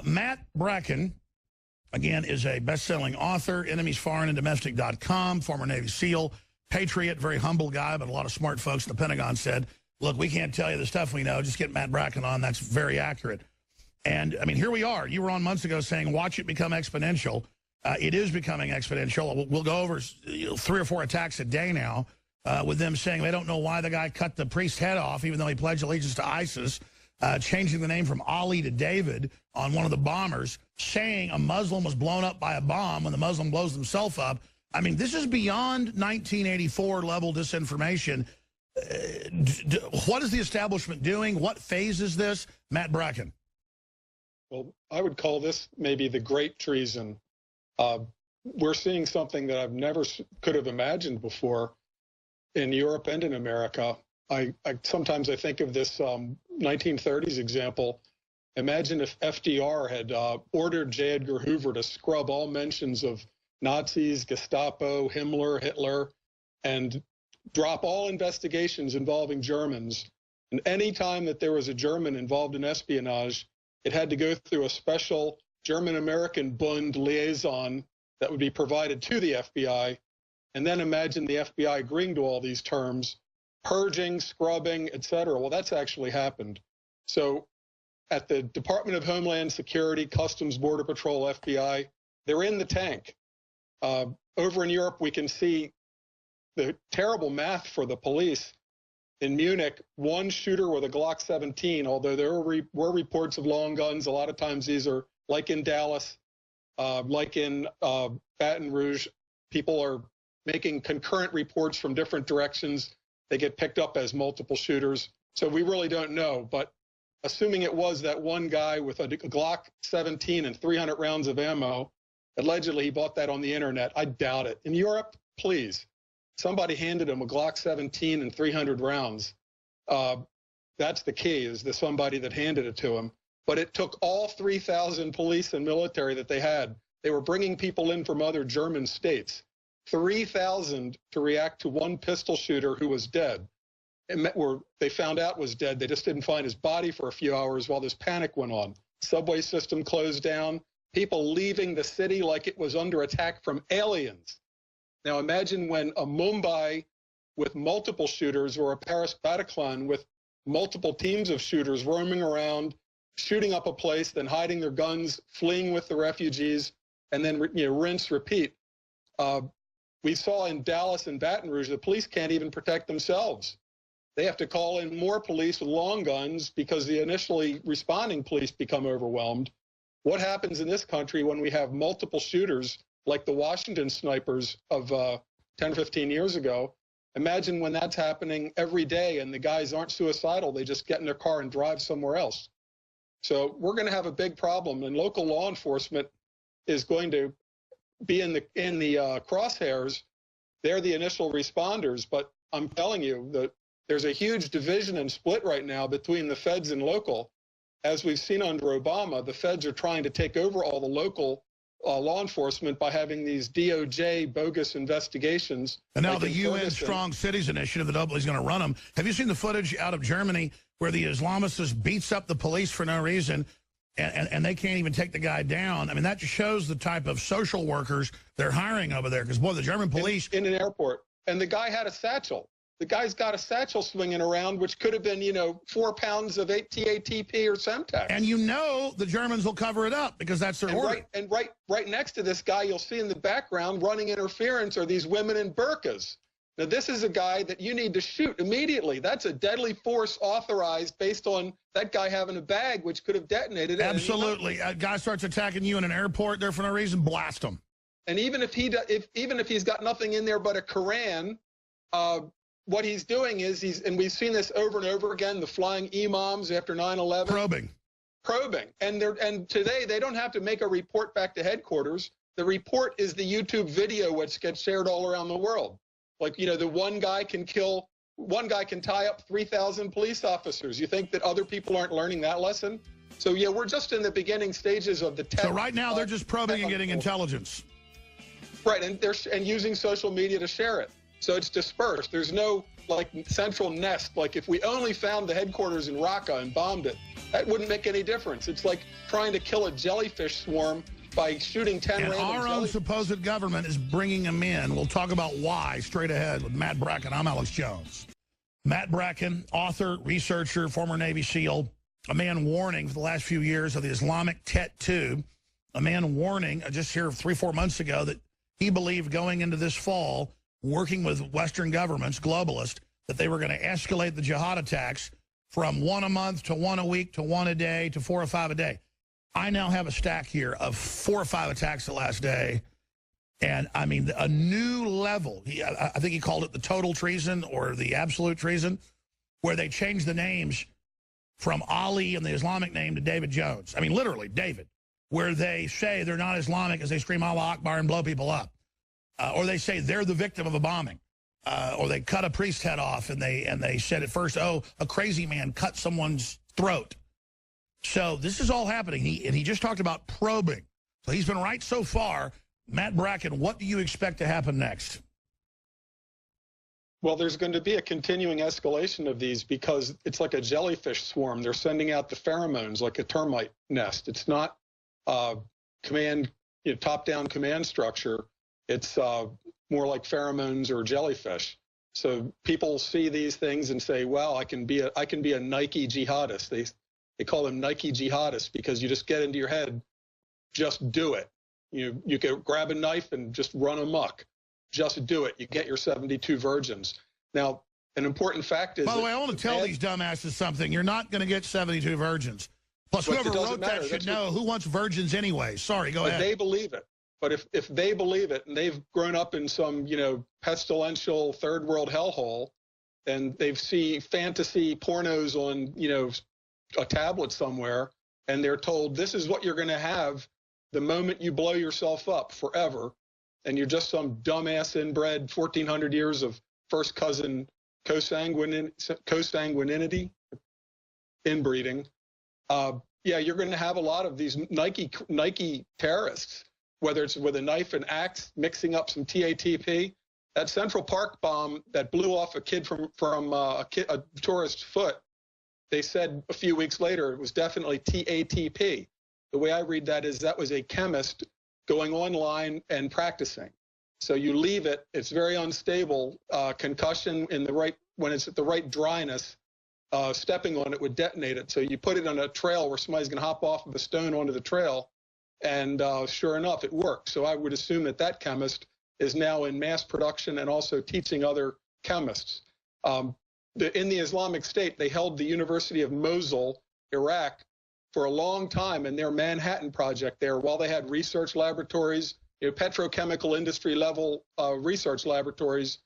Matt Bracken, again, is a best-selling author, enemiesforeignanddomestic.com, former Navy SEAL, patriot, very humble guy, but a lot of smart folks in the Pentagon said, look, we can't tell you the stuff we know. Just get Matt Bracken on. That's very accurate. And, I mean, here we are. You were on months ago saying, watch it become exponential. It is becoming exponential. We'll go over 3 or 4 attacks a day now with them saying they don't know why the guy cut the priest's head off, even though he pledged allegiance to ISIS, changing the name from Ali to David on one of the bombers, saying a Muslim was blown up by a bomb when the Muslim blows himself up. I mean, this is beyond 1984 level disinformation. What is the establishment doing? What phase is this? Matt Bracken. Well, I would call this maybe the great treason. We're seeing something that I've never could have imagined before in Europe and in America. Sometimes I think of this 1930s example. Imagine if FDR had ordered J. Edgar Hoover to scrub all mentions of Nazis, Gestapo, Himmler, Hitler, and drop all investigations involving Germans. And any time that there was a German involved in espionage, it had to go through a special German-American Bund liaison that would be provided to the FBI. And then imagine the FBI agreeing to all these terms, purging, scrubbing, et cetera. Well, that's actually happened. So at the Department of Homeland Security, Customs, Border Patrol, FBI, they're in the tank. Over in Europe, we can see the terrible math for the police. In Munich, one shooter with a Glock 17, although there were reports of long guns, a lot of times these are, like in Dallas, like in Baton Rouge, people are making concurrent reports from different directions. They get picked up as multiple shooters. So we really don't know. But assuming it was that one guy with a Glock 17 and 300 rounds of ammo, allegedly he bought that on the internet. I doubt it. In Europe, please. Somebody handed him a Glock 17 and 300 rounds. That's the key, is the somebody that handed it to him. But it took all 3,000 police and military that they had. They were bringing people in from other German states. 3,000 to react to one pistol shooter who was dead. They found out was dead. They just didn't find his body for a few hours while this panic went on. Subway system closed down. People leaving the city like it was under attack from aliens. Now imagine when a Mumbai with multiple shooters or a Paris Bataclan with multiple teams of shooters roaming around, shooting up a place, then hiding their guns, fleeing with the refugees, and then rinse, repeat. We saw in Dallas and Baton Rouge, the police can't even protect themselves. They have to call in more police with long guns because the initially responding police become overwhelmed. What happens in this country when we have multiple shooters like the Washington snipers of 10, 15 years ago? Imagine when that's happening every day and the guys aren't suicidal. They just get in their car and drive somewhere else. So we're going to have a big problem, and local law enforcement is going to be in the crosshairs. They're the initial responders, but I'm telling you that there's a huge division and split right now between the feds and local. As we've seen under Obama, the feds are trying to take over all the local law enforcement by having these DOJ bogus investigations. And now the UN Strong Cities Initiative, the double is going to run them. Have you seen the footage out of Germany where the Islamicist beats up the police for no reason and they can't even take the guy down? I mean, that just shows the type of social workers they're hiring over there. Because, boy, the German police... In an airport. And the guy had a satchel. The guy's got a satchel swinging around, which could have been, 4 pounds of TATP or Semtex. And the Germans will cover it up because that's their order. Right next to this guy, you'll see in the background running interference are these women in burqas. Now, this is a guy that you need to shoot immediately. That's a deadly force authorized based on that guy having a bag which could have detonated. Absolutely. A guy starts attacking you in an airport there for no reason, blast him. And even if he's got nothing in there but a Koran, what he's doing is and we've seen this over and over again, the flying imams after 9/11. Probing. And today they don't have to make a report back to headquarters. The report is the YouTube video which gets shared all around the world. Like, the one guy can tie up 3,000 police officers. You think that other people aren't learning that lesson? So yeah, we're just in the beginning stages of the tech. So right now they're just probing and getting intelligence. Right, and using social media to share it. So it's dispersed. There's no like central nest. Like if we only found the headquarters in Raqqa and bombed it, that wouldn't make any difference. It's like trying to kill a jellyfish swarm by shooting 10 and random our own supposed government is bringing them in. We'll talk about why straight ahead with Matt Bracken. I'm Alex Jones. Matt Bracken, author, researcher, former Navy SEAL, a man warning for the last few years of the Islamic tattoo, a man warning just here 3-4 months ago that he believed going into this fall, working with Western governments, globalists, that they were going to escalate the jihad attacks from 1 a month to 1 a week to 1 a day to 4 or 5 a day. I now have a stack here of 4 or 5 attacks the last day. And, I mean, a new level. I think he called it the total treason or the absolute treason, where they changed the names from Ali and the Islamic name to David Jones. I mean, literally, David, where they say they're not Islamic as they scream Allah Akbar and blow people up. Or they say they're the victim of a bombing. Or they cut a priest's head off and they said at first, oh, a crazy man cut someone's throat. So this is all happening. He just talked about probing. So he's been right so far. Matt Bracken, what do you expect to happen next? Well, there's going to be a continuing escalation of these because it's like a jellyfish swarm. They're sending out the pheromones like a termite nest. It's not top-down command structure. It's more like pheromones or jellyfish. So people see these things and say, "Well, I can be a Nike jihadist." They call them Nike jihadists because you just get into your head, just do it. You can grab a knife and just run amok. Just do it. You get your 72 virgins. Now, an important fact is... By the way, I want to tell these dumbasses something. You're not going to get 72 virgins. Plus, whoever wrote that should know who wants virgins anyway. Sorry, go ahead. But they believe it. But if they believe it and they've grown up in some, pestilential third world hellhole and they've seen fantasy pornos on, a tablet somewhere and they're told this is what you're going to have the moment you blow yourself up forever, and you're just some dumbass inbred 1,400 years of first cousin consanguinity, inbreeding. You're going to have a lot of these Nike terrorists, whether it's with a knife and axe, mixing up some TATP. That Central Park bomb that blew off a kid from a tourist's foot, they said a few weeks later it was definitely TATP. The way I read that is that was a chemist going online and practicing. So you leave it, it's very unstable. Concussion when it's at the right dryness, stepping on it would detonate it. So you put it on a trail where somebody's going to hop off of a stone onto the trail, and sure enough, it worked. So I would assume that chemist is now in mass production and also teaching other chemists. In the Islamic State, they held the University of Mosul, Iraq, for a long time in their Manhattan project there, while they had research laboratories, petrochemical industry level research laboratories,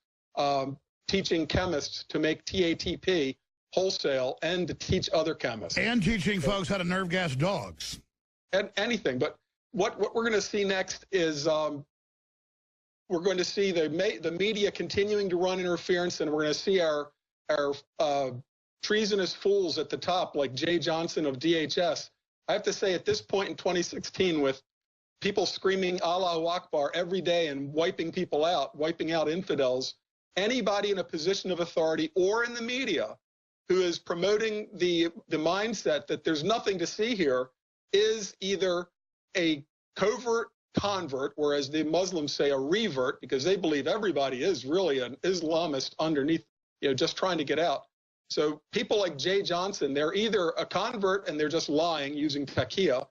teaching chemists to make TATP wholesale and to teach other chemists. And teaching folks how to nerve gas dogs. And anything. But what we're going to see next is we're going to see the media continuing to run interference, and we're going to see our treasonous fools at the top, like Jay Johnson of DHS. I have to say, at this point in 2016, with people screaming Allahu Akbar every day and wiping people out, wiping out infidels, anybody in a position of authority or in the media who is promoting the mindset that there's nothing to see here is either a covert convert, whereas the Muslims say a revert, because they believe everybody is really an Islamist underneath, just trying to get out. So people like Jay Johnson, they're either a convert and they're just lying using taqiyya,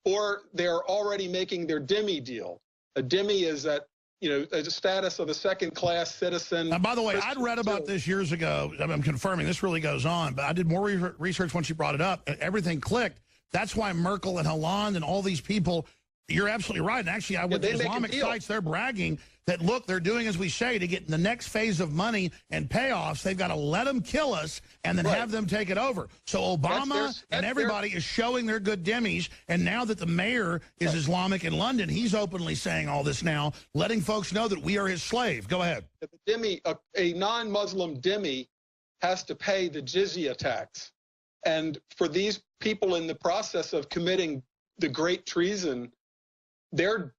or they're already making their dhimmi deal. A dhimmi is that, a status of a second-class citizen. Now, by the way, I'd read about this years ago. I'm confirming this really goes on, but I did more research once you brought it up. Everything clicked. That's why Merkel and Hollande and all these people, you're absolutely right. And actually, with the Islamic sites, they're bragging that, look, they're doing as we say to get in the next phase of money and payoffs. They've got to let them kill us and then have them take it over. So Obama and everybody is showing their good dhimmis. And now that the mayor is Islamic in London, he's openly saying all this now, letting folks know that we are his slave. Go ahead. The dhimmi, a non-Muslim dhimmi has to pay the jizya tax. And for these people in the process of committing the great treason, their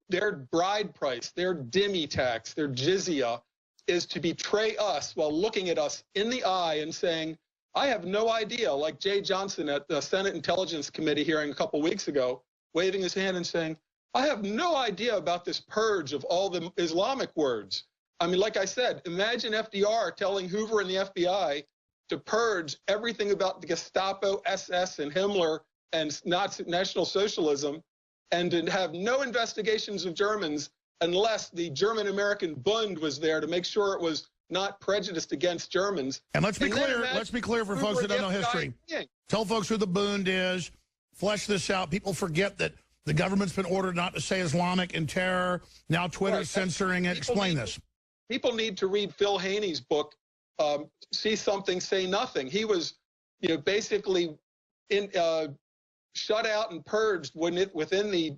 bride price, their dhimmi tax, their jizya is to betray us while looking at us in the eye and saying, I have no idea, like Jay Johnson at the Senate Intelligence Committee hearing a couple weeks ago, waving his hand and saying, I have no idea about this purge of all the Islamic words. I mean, like I said, imagine FDR telling Hoover and the FBI to purge everything about the Gestapo, SS, and Himmler and Nazi National Socialism, and to have no investigations of Germans unless the German-American Bund was there to make sure it was not prejudiced against Germans. And let's be clear for folks that don't know history. Tell folks who the Bund is, flesh this out. People forget that the government's been ordered not to say Islamic and terror. Now Twitter's censoring it. Explain this. People need to read Phil Haney's book, See Something, Say Nothing. He was, basically shut out and purged within the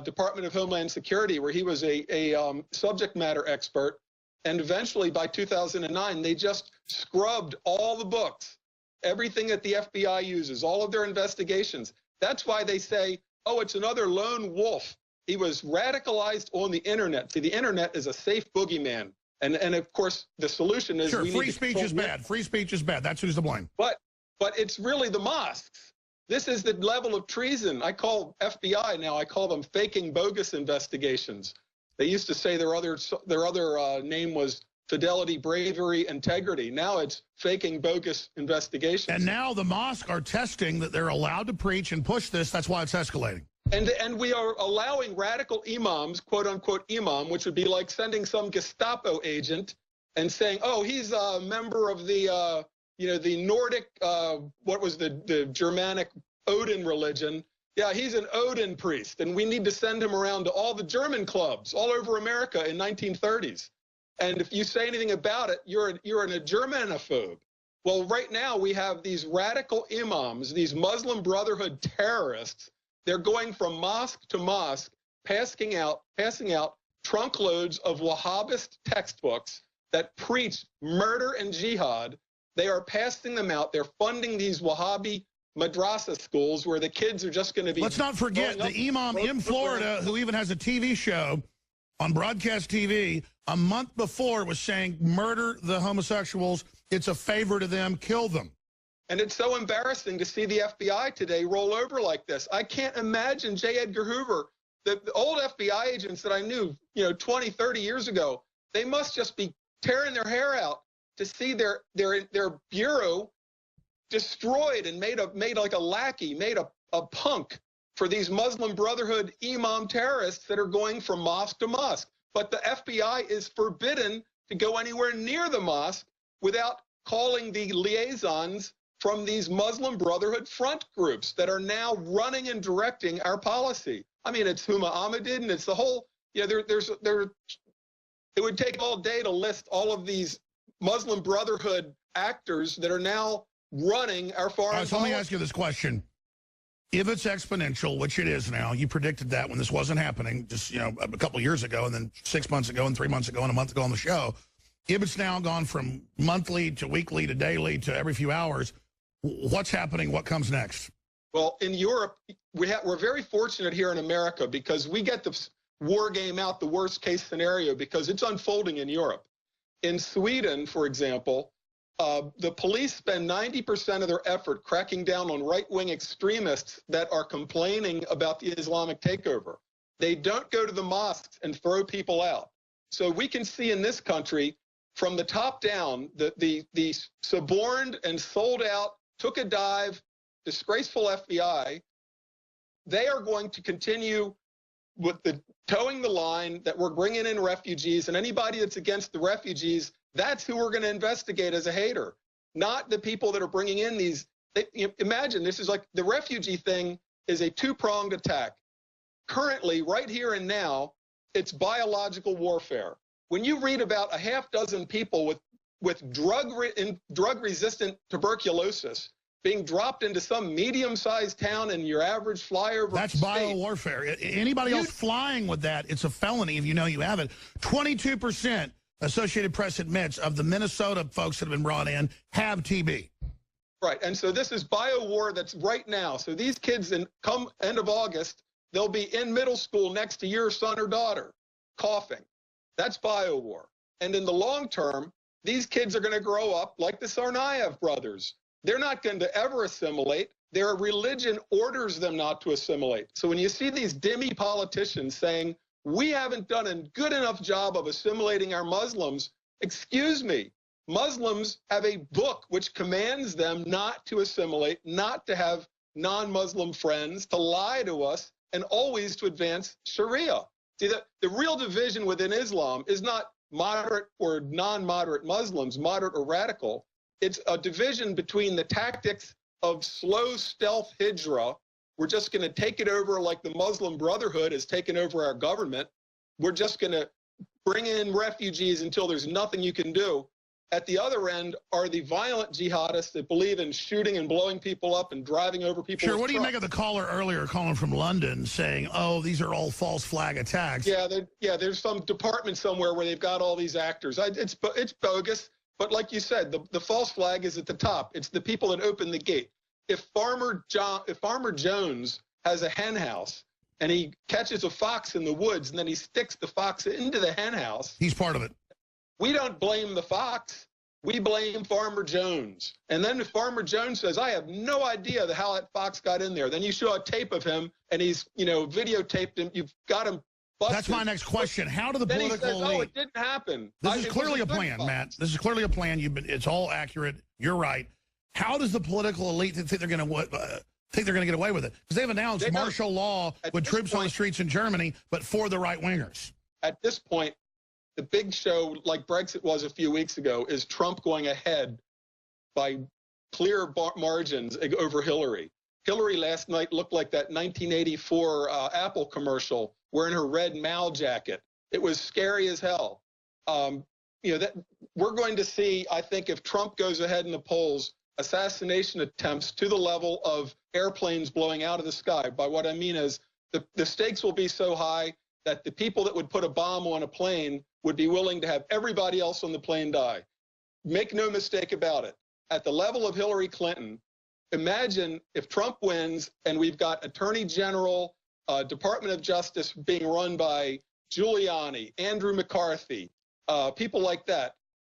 Department of Homeland Security, where he was a subject matter expert. And eventually, by 2009, they just scrubbed all the books, everything that the FBI uses, all of their investigations. That's why they say, oh, it's another lone wolf. He was radicalized on the internet. See, the internet is a safe boogeyman. And of course, the solution is... Sure, free speech is bad. Free speech is bad. That's who's to blame. But it's really the mosques. This is the level of treason. I call FBI now, I call them faking bogus investigations. They used to say their other name was fidelity, bravery, integrity. Now it's faking bogus investigations. And now the mosques are testing that they're allowed to preach and push this. That's why it's escalating. And we are allowing radical imams, quote unquote imam, which would be like sending some Gestapo agent and saying, oh, he's a member of the, the Nordic, what was the Germanic Odin religion. Yeah, he's an Odin priest, and we need to send him around to all the German clubs all over America in 1930s. And if you say anything about it, you're a Germanophobe. Well, right now we have these radical imams, these Muslim Brotherhood terrorists. They're going from mosque to mosque, passing out trunkloads of Wahhabist textbooks that preach murder and jihad. They are passing them out. They're funding these Wahhabi madrasa schools where the kids are just going to be... Let's not forget the imam in Florida who even has a TV show on broadcast TV a month before was saying, murder the homosexuals. It's a favor to them. Kill them. And it's so embarrassing to see the FBI today roll over like this. I can't imagine J. Edgar Hoover, the old FBI agents that I knew, 20, 30 years ago, they must just be tearing their hair out to see their bureau destroyed and made like a lackey, made a punk for these Muslim Brotherhood imam terrorists that are going from mosque to mosque. But the FBI is forbidden to go anywhere near the mosque without calling the liaisons from these Muslim Brotherhood front groups that are now running and directing our policy. I mean, it's Huma Ahmadin, it's the whole, it would take all day to list all of these Muslim Brotherhood actors that are now running our foreign policy. So let me ask you this question. If it's exponential, which it is now, you predicted that when this wasn't happening just, a couple years ago, and then 6 months ago and 3 months ago and a month ago on the show, if it's now gone from monthly to weekly to daily to every few hours, what's happening? What comes next? Well, in Europe, we're very fortunate here in America because we get the war game out, the worst case scenario, because it's unfolding in Europe. In Sweden, for example, the police spend 90% of their effort cracking down on right-wing extremists that are complaining about the Islamic takeover. They don't go to the mosques and throw people out. So we can see in this country, from the top down, the suborned and sold out, took a dive, disgraceful FBI, they are going to continue with the towing the line that we're bringing in refugees, and anybody that's against the refugees, that's who we're going to investigate as a hater, not the people that are bringing in these. Imagine this is like the refugee thing is a two-pronged attack. Currently, right here and now, it's biological warfare. When you read about a half dozen people with drug-resistant tuberculosis being dropped into some medium-sized town in your average flyover. That's biowarfare. Anybody else flying with that, it's a felony if you know you have it. 22%, Associated Press admits, of the Minnesota folks that have been brought in have TB. Right, and so this is biowar that's right now. So these kids, come end of August, they'll be in middle school next to your son or daughter, coughing. That's biowar. And in the long term, these kids are going to grow up like the Tsarnaev brothers. They're not going to ever assimilate. Their religion orders them not to assimilate. So when you see these dhimmi politicians saying, we haven't done a good enough job of assimilating our Muslims, excuse me, Muslims have a book which commands them not to assimilate, not to have non-Muslim friends, to lie to us, and always to advance Sharia. See, the real division within Islam is not moderate or non-moderate Muslims, moderate or radical. It's a division between the tactics of slow stealth hijra. We're just going to take it over like the Muslim Brotherhood has taken over our government. We're just going to bring in refugees until there's nothing you can do. At the other end are the violent jihadists that believe in shooting and blowing people up and driving over people. Sure, what do you make of the caller earlier calling from London saying, oh, these are all false flag attacks? Yeah, there's some department somewhere where they've got all these actors. It's bogus, but like you said, the false flag is at the top. It's the people that open the gate. If Farmer Jones has a hen house and he catches a fox in the woods and then he sticks the fox into the hen house, he's part of it. We don't blame the fox. We blame Farmer Jones. And then if Farmer Jones says, I have no idea how that fox got in there, then you show a tape of him and he's, videotaped him. You've got him busted. That's my next question. How do the political elite... Oh, it didn't happen. This is clearly a plan, Matt. This is clearly a plan. It's all accurate. You're right. How does the political elite think they're going to get away with it? Because they've announced martial law with troops on the streets in Germany, but for the right-wingers. At this point, the big show, like Brexit was a few weeks ago, is Trump going ahead by clear margins over Hillary. Hillary last night looked like that 1984 Apple commercial wearing her red Mal jacket. It was scary as hell. That we're going to see, I think, if Trump goes ahead in the polls, assassination attempts to the level of airplanes blowing out of the sky. By what I mean is the stakes will be so high that the people that would put a bomb on a plane would be willing to have everybody else on the plane die. Make no mistake about it. At the level of Hillary Clinton, imagine if Trump wins and we've got Attorney General, Department of Justice being run by Giuliani, Andrew McCarthy, people like that.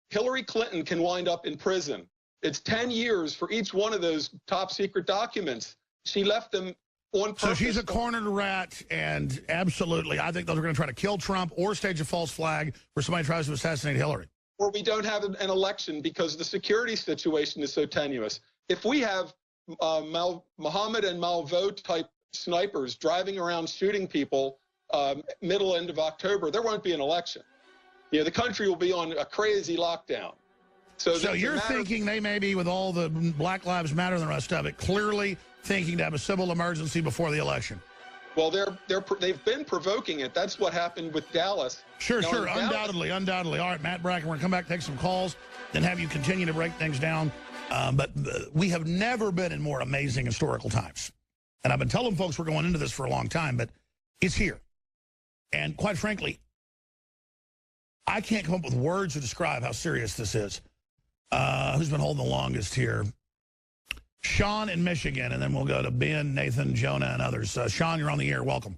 Hillary Clinton can wind up in prison. It's 10 years for each one of those top secret documents. She left them on purpose. So she's a cornered rat, and absolutely, I think those are going to try to kill Trump or stage a false flag where somebody tries to assassinate Hillary. Or we don't have an election because the security situation is so tenuous. If we have Mohammed and Malvo type snipers driving around shooting people end of October, there won't be an election. The country will be on a crazy lockdown. So you're thinking they may be, with all the Black Lives Matter and the rest of it, clearly thinking to have a civil emergency before the election? Well, they've been provoking it. That's what happened with Dallas. Sure, undoubtedly. All right, Matt Bracken, we're going to come back, take some calls, then have you continue to break things down. But we have never been in more amazing historical times. And I've been telling folks we're going into this for a long time, but it's here. And quite frankly, I can't come up with words to describe how serious this is. Who's been holding the longest here? Sean in Michigan, and then we'll go to Ben, Nathan, Jonah, and others. Sean, you're on the air. Welcome.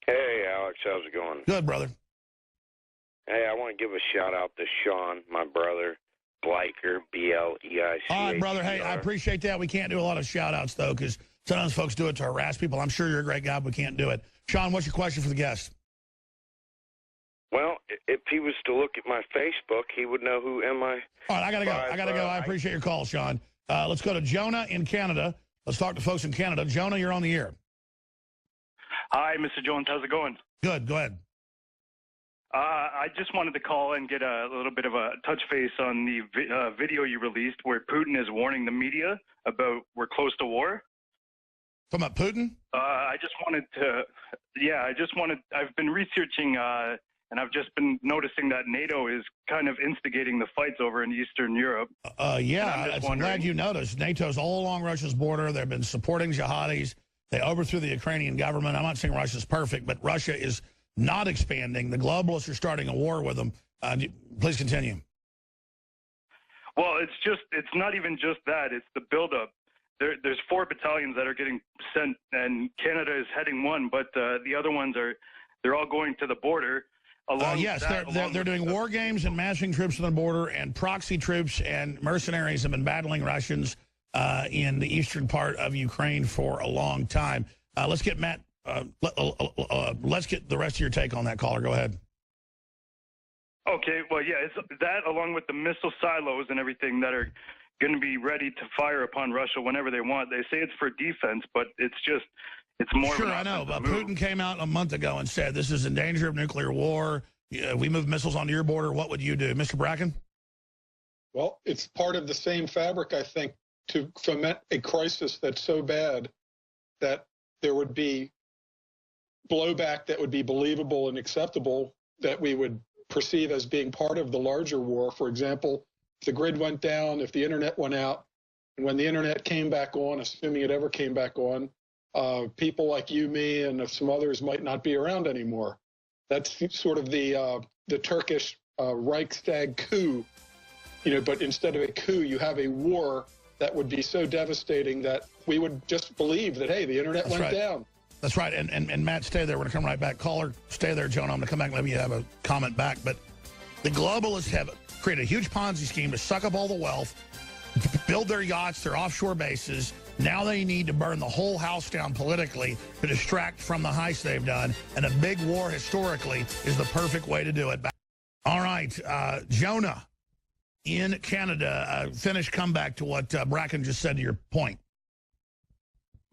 Hey, Alex. How's it going? Good, brother. Hey, I want to give a shout-out to Sean, my brother, Bleicher, B-L-E-I-C-H. All right, brother. Hey, I appreciate that. We can't do a lot of shout-outs, though, because sometimes folks do it to harass people. I'm sure you're a great guy, but we can't do it. Sean, what's your question for the guest? Well, if he was to look at my Facebook, he would know who MI. All right, I got to go. I appreciate your call, Sean. Let's go to Jonah in Canada. Let's talk to folks in Canada. Jonah, you're on the air. Hi, Mr. Jones. How's it going? Good. Go ahead. I just wanted to call and get a little bit of a touch base on the video you released where Putin is warning the media about we're close to war. Talking about Putin? I've been researching and I've just been noticing that NATO is kind of instigating the fights over in Eastern Europe. I'm glad you noticed. NATO's all along Russia's border. They've been supporting jihadis. They overthrew the Ukrainian government. I'm not saying Russia's perfect, but Russia is not expanding. The globalists are starting a war with them. Please continue. Well, it's not even just that. It's the buildup. There's 4 battalions that are getting sent, and Canada is heading one, but the other ones they're all going to the border. along yes, they're doing war games and massing troops on the border, and proxy troops and mercenaries have been battling Russians in the eastern part of Ukraine for a long time. Let's get Matt. Let's get the rest of your take on that, caller. Go ahead. Okay, well, yeah, it's that along with the missile silos and everything that are going to be ready to fire upon Russia whenever they want. They say it's for defense, but it's more. Sure, I know. But Putin came out a month ago and said this is in danger of nuclear war. We move missiles onto your border. What would you do, Mr. Bracken? Well, it's part of the same fabric, I think, to foment a crisis that's so bad that there would be blowback that would be believable and acceptable, that we would perceive as being part of the larger war. For example, if the grid went down, if the internet went out, and when the internet came back on, assuming it ever came back on, people like you, me, and some others might not be around anymore. That's sort of the Turkish Reichstag coup, but instead of a coup, you have a war that would be so devastating that we would just believe that, hey, the internet went down. That's right. And Matt, stay there. We're going to come right back. Caller, stay there, Jonah. I'm going to come back and let you have a comment back. But the globalists have created a huge Ponzi scheme to suck up all the wealth, build their yachts, their offshore bases. Now they need to burn the whole house down politically to distract from the heist they've done. And a big war historically is the perfect way to do it. All right, Jonah in Canada, finish comeback to what Bracken just said to your point.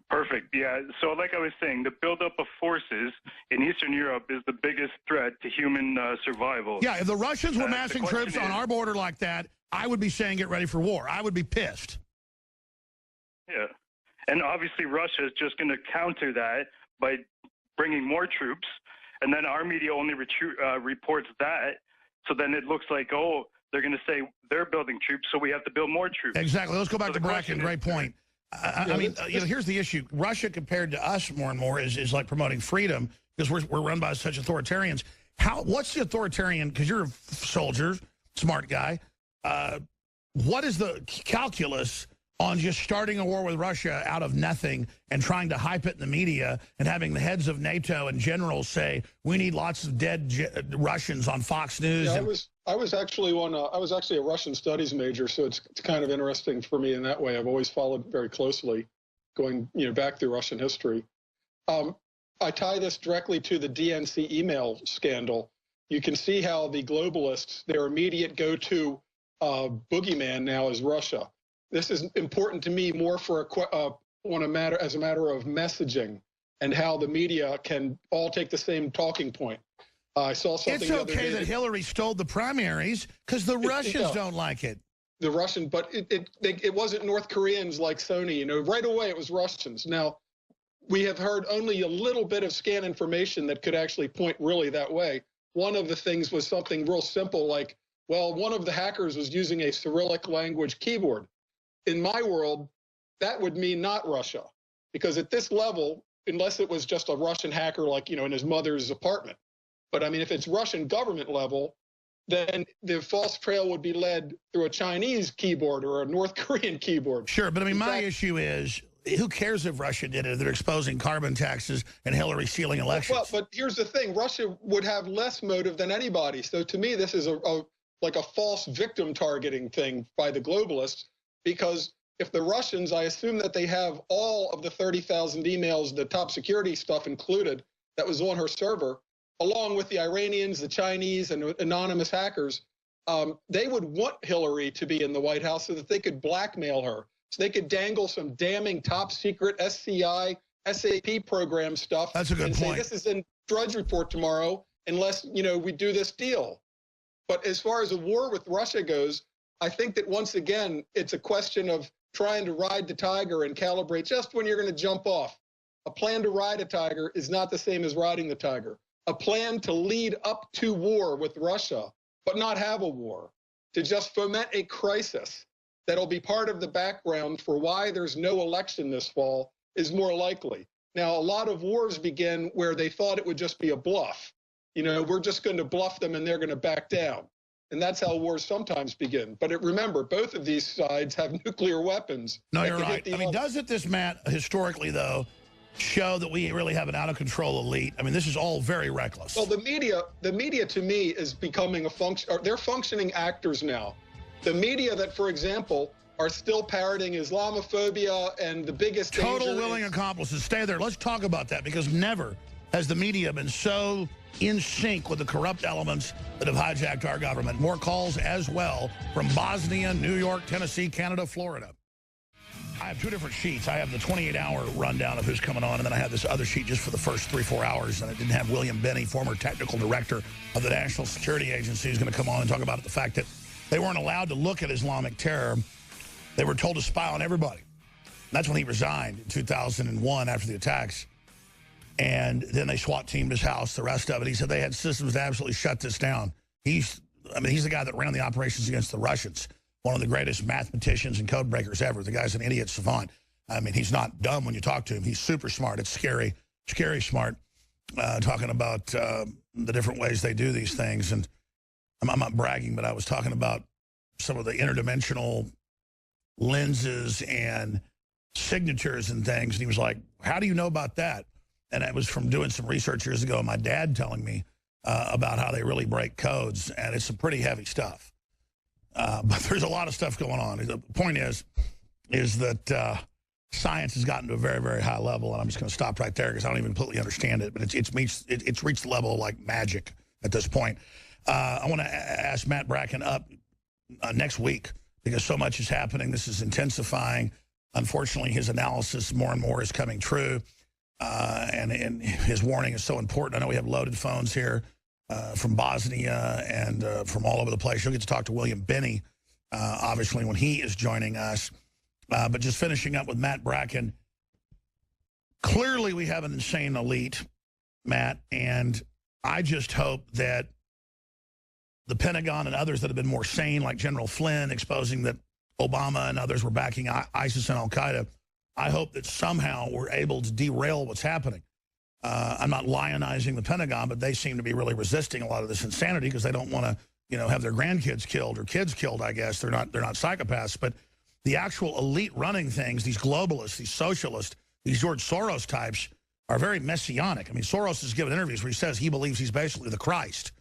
Perfect. Yeah. So like I was saying, the buildup of forces in Eastern Europe is the biggest threat to human survival. Yeah, if the Russians were massing troops on our border like that, I would be saying get ready for war. I would be pissed. Yeah. And obviously Russia is just going to counter that by bringing more troops. And then our media only reports that. So then it looks like, oh, they're going to say they're building troops, so we have to build more troops. Exactly. Let's go back to Bracken. Great point. I mean, here's the issue. Russia, compared to us more and more, is like promoting freedom because we're run by such authoritarians. What's the authoritarian, because you're a soldier, smart guy, what is the calculus on just starting a war with Russia out of nothing and trying to hype it in the media and having the heads of NATO and generals say, we need lots of dead Russians on Fox News? Yeah, I was actually a Russian studies major, so it's kind of interesting for me in that way. I've always followed very closely, going back through Russian history. I tie this directly to the DNC email scandal. You can see how the globalists, their immediate go-to boogeyman now is Russia. This is important to me more for as a matter of messaging and how the media can all take the same talking point. I saw something. It's okay that Hillary stole the primaries because the Russians don't like it. The Russian, but it wasn't North Koreans like Sony. Right away it was Russians. Now, we have heard only a little bit of scan information that could actually point really that way. One of the things was something real simple, like, well, one of the hackers was using a Cyrillic language keyboard. In my world, that would mean not Russia, because at this level, unless it was just a Russian hacker, like, in his mother's apartment. But I mean, if it's Russian government level, then the false trail would be led through a Chinese keyboard or a North Korean keyboard. Sure, but I mean, my issue is, who cares if Russia did it? They're exposing carbon taxes and Hillary stealing elections. Well, but here's the thing. Russia would have less motive than anybody. So to me, this is like a false victim targeting thing by the globalists, because if the Russians, I assume that they have all of the 30,000 emails, the top security stuff included, that was on her server, along with the Iranians, the Chinese, and anonymous hackers, they would want Hillary to be in the White House so that they could blackmail her, so they could dangle some damning top secret SCI, SAP program stuff. That's a good point. Say, this is in Drudge Report tomorrow, unless, we do this deal. But as far as a war with Russia goes, I think that once again, it's a question of trying to ride the tiger and calibrate just when you're going to jump off. A plan to ride a tiger is not the same as riding the tiger. A plan to lead up to war with Russia, but not have a war, to just foment a crisis that'll be part of the background for why there's no election this fall is more likely. Now, a lot of wars begin where they thought it would just be a bluff. We're just going to bluff them and they're going to back down. And that's how wars sometimes begin. But remember, both of these sides have nuclear weapons. No, you're right. I mean, doesn't this, Matt, historically, though, show that we really have an out-of-control elite. I mean, this is all very reckless. Well, the media to me is becoming they're functioning actors now. The media that, for example, are still parroting Islamophobia and the biggest Total willing accomplices. Stay there. Let's talk about that, because never has the media been so in sync with the corrupt elements that have hijacked our government. More calls as well from Bosnia, New York, Tennessee, Canada, Florida. I have two different sheets. I have the 28-hour rundown of who's coming on, and then I have this other sheet just for the first 3-4 hours, and it didn't have William Binney, former technical director of the National Security Agency, who's going to come on and talk about the fact that they weren't allowed to look at Islamic terror. They were told to spy on everybody. And that's when he resigned in 2001 after the attacks. And then they SWAT teamed his house, the rest of it. He said they had systems to absolutely shut this down. He's the guy that ran the operations against the Russians. One of the greatest mathematicians and code breakers ever. The guy's an idiot savant. I mean, he's not dumb when you talk to him. He's super smart. It's scary, scary smart, talking about the different ways they do these things. And I'm not bragging, but I was talking about some of the interdimensional lenses and signatures and things. And he was like, how do you know about that? And it was from doing some research years ago, my dad telling me about how they really break codes. And it's some pretty heavy stuff. But there's a lot of stuff going on. The point is that science has gotten to a very, very high level, and I'm just going to stop right there because I don't even completely understand it. But it's reached the level of like magic at this point. I want to ask Matt Bracken up next week because so much is happening. This is intensifying. Unfortunately, his analysis more and more is coming true, and his warning is so important. I know we have loaded phones here. From Bosnia and from all over the place. You'll get to talk to William Binney, obviously, when he is joining us. But just finishing up with Matt Bracken, clearly we have an insane elite, Matt, and I just hope that the Pentagon and others that have been more sane, like General Flynn, exposing that Obama and others were backing ISIS and al-Qaeda, I hope that somehow we're able to derail what's happening. I'm not lionizing the Pentagon, but they seem to be really resisting a lot of this insanity because they don't want to, have their grandkids killed or kids killed, I guess. They're not psychopaths. But the actual elite running things, these globalists, these socialists, these George Soros types are very messianic. I mean, Soros has given interviews where he says he believes he's basically the Christ.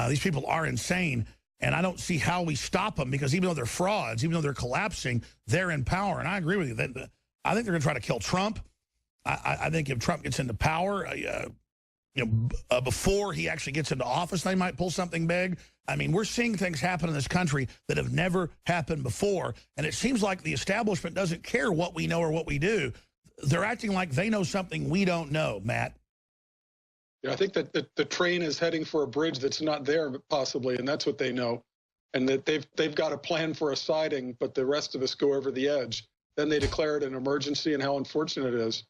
These people are insane, and I don't see how we stop them because even though they're frauds, even though they're collapsing, they're in power. And I agree with you. I think they're going to try to kill Trump. I think if Trump gets into power, before he actually gets into office, they might pull something big. I mean, we're seeing things happen in this country that have never happened before. And it seems like the establishment doesn't care what we know or what we do. They're acting like they know something we don't know, Matt. Yeah, I think that the train is heading for a bridge that's not there, possibly, and that's what they know. And that they've got a plan for a siding, but the rest of us go over the edge. Then they declare it an emergency, and how unfortunate it is.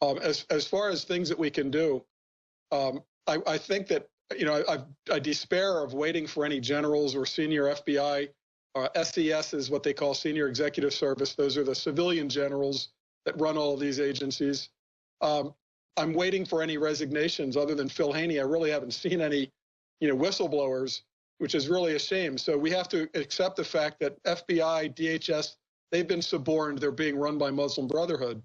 As far as things that we can do, I think that, I despair of waiting for any generals or senior FBI. SES is what they call Senior Executive Service. Those are the civilian generals that run all of these agencies. I'm waiting for any resignations other than Phil Haney. I really haven't seen any, whistleblowers, which is really a shame. So we have to accept the fact that FBI, DHS, they've been suborned. They're being run by Muslim Brotherhood.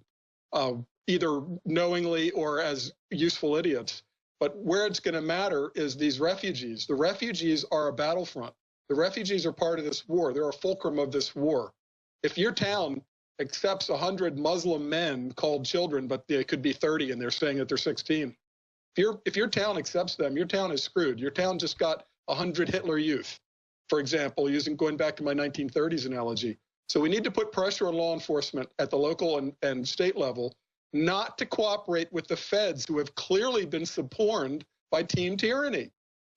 Either knowingly or as useful idiots. But where it's going to matter is these refugees. The refugees are a battlefront. The refugees are part of this war. They're a fulcrum of this war. If your town accepts 100 Muslim men called children, but they could be 30 and they're saying that they're 16. If your town accepts them, your town is screwed. Your town just got 100 Hitler Youth, for example, going back to my 1930s analogy. So we need to put pressure on law enforcement at the local and state level not to cooperate with the feds who have clearly been suborned by team tyranny.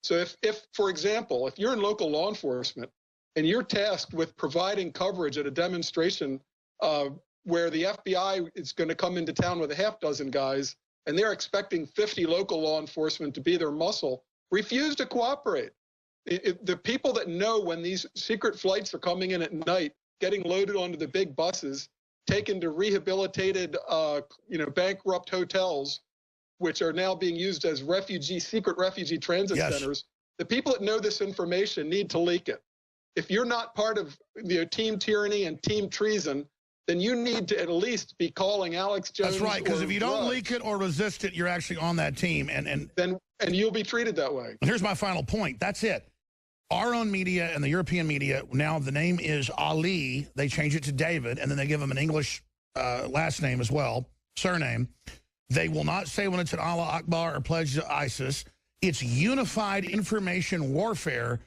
So if, for example, if you're in local law enforcement and you're tasked with providing coverage at a demonstration where the FBI is going to come into town with a half dozen guys and they're expecting 50 local law enforcement to be their muscle, refuse to cooperate. The people that know when these secret flights are coming in at night, getting loaded onto the big buses, taken to rehabilitated, bankrupt hotels, which are now being used as secret refugee transit centers. The people that know this information need to leak it. If you're not part of team tyranny and team treason, then you need to at least be calling Alex Jones. That's right, because if you don't Rush, leak it or resist it, you're actually on that team. And you'll be treated that way. here's my final point. That's it. Our own media and the European media, now the name is Ali. They change it to David, and then they give him an English last name as well, surname. They will not say when it's an Allah Akbar or pledge to ISIS. It's unified information warfare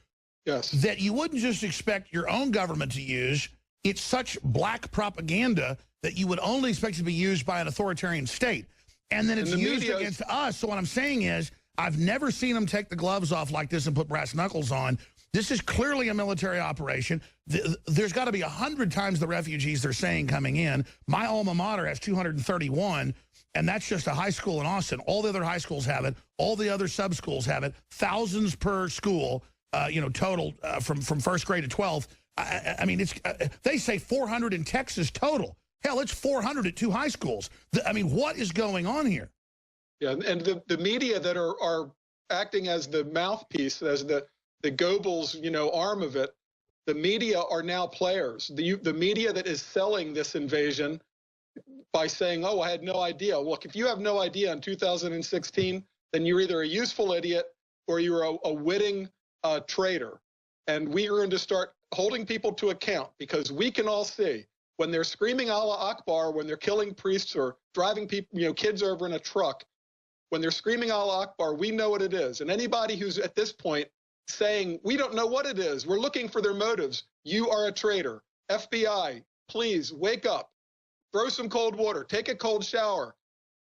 that you wouldn't just expect your own government to use. It's such black propaganda that you would only expect to be used by an authoritarian state. And then it's used against us. So what I'm saying is, I've never seen them take the gloves off like this and put brass knuckles on. This is clearly a military operation. There's got to be 100 times the refugees they're saying coming in. My alma mater has 231, and that's just a high school in Austin. All the other high schools have it. All the other sub-schools have it. Thousands per school, total from first grade to 12th. I mean, they say 400 in Texas total. Hell, it's 400 at 2 high schools. I mean, what is going on here? Yeah, and the media that are acting as the mouthpiece, as the Goebbels, arm of it, the media are now players. The media that is selling this invasion by saying, oh, I had no idea. Look, if you have no idea in 2016, then you're either a useful idiot or you're a witting traitor. And we are going to start holding people to account, because we can all see when they're screaming Allah Akbar, when they're killing priests or driving people, kids over in a truck, when they're screaming Allah Akbar, we know what it is. And anybody who's at this point saying, we don't know what it is, we're looking for their motives, you are a traitor. FBI, please wake up, throw some cold water, take a cold shower.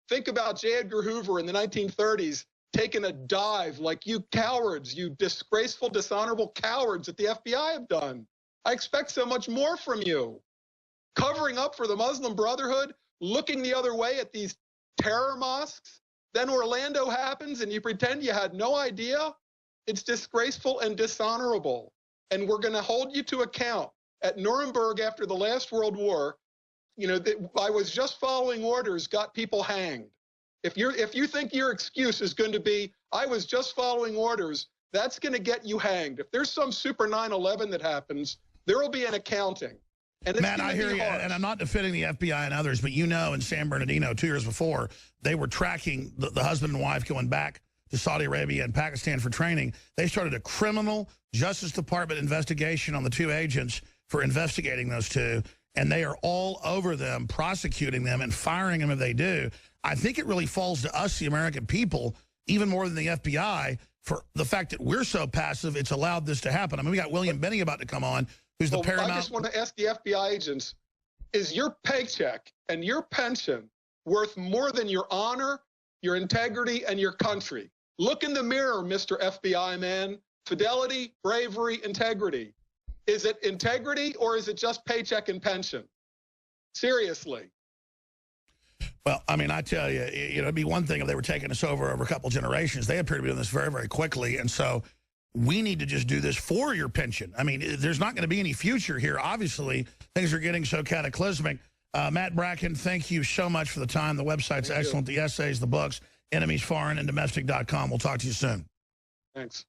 Think about J. Edgar Hoover in the 1930s taking a dive like you cowards, you disgraceful, dishonorable cowards that the FBI have done. I expect so much more from you. Covering up for the Muslim Brotherhood, looking the other way at these terror mosques. Then Orlando happens and you pretend you had no idea. It's disgraceful and dishonorable. And we're going to hold you to account. At Nuremberg after the last World War, I was just following orders, got people hanged. If you think your excuse is going to be, I was just following orders, that's going to get you hanged. If there's some super 9/11 that happens, there will be an accounting. And it's Matt, I hear you, and I'm not defending the FBI and others, but in San Bernardino 2 years before, they were tracking the husband and wife going back to Saudi Arabia and Pakistan for training. They started a criminal Justice Department investigation on the 2 agents for investigating those 2, and they are all over them, prosecuting them and firing them if they do. I think it really falls to us, the American people, even more than the FBI, for the fact that we're so passive, it's allowed this to happen. I mean, we got William Benning about to come on, who's the paramount. I just want to ask the FBI agents, is your paycheck and your pension worth more than your honor, your integrity, and your country? Look in the mirror, Mr. FBI man. Fidelity, bravery, integrity. Is it integrity or is it just paycheck and pension? Seriously. Well, I mean, I tell you, it'd be one thing if they were taking us over a couple generations. They appear to be doing this very, very quickly. And so we need to just do this for your pension. I mean, there's not going to be any future here. Obviously, things are getting so cataclysmic. Matt Bracken, thank you so much for the time. The website's excellent. The essays, the books, enemiesforeignanddomestic.com. We'll talk to you soon. Thanks.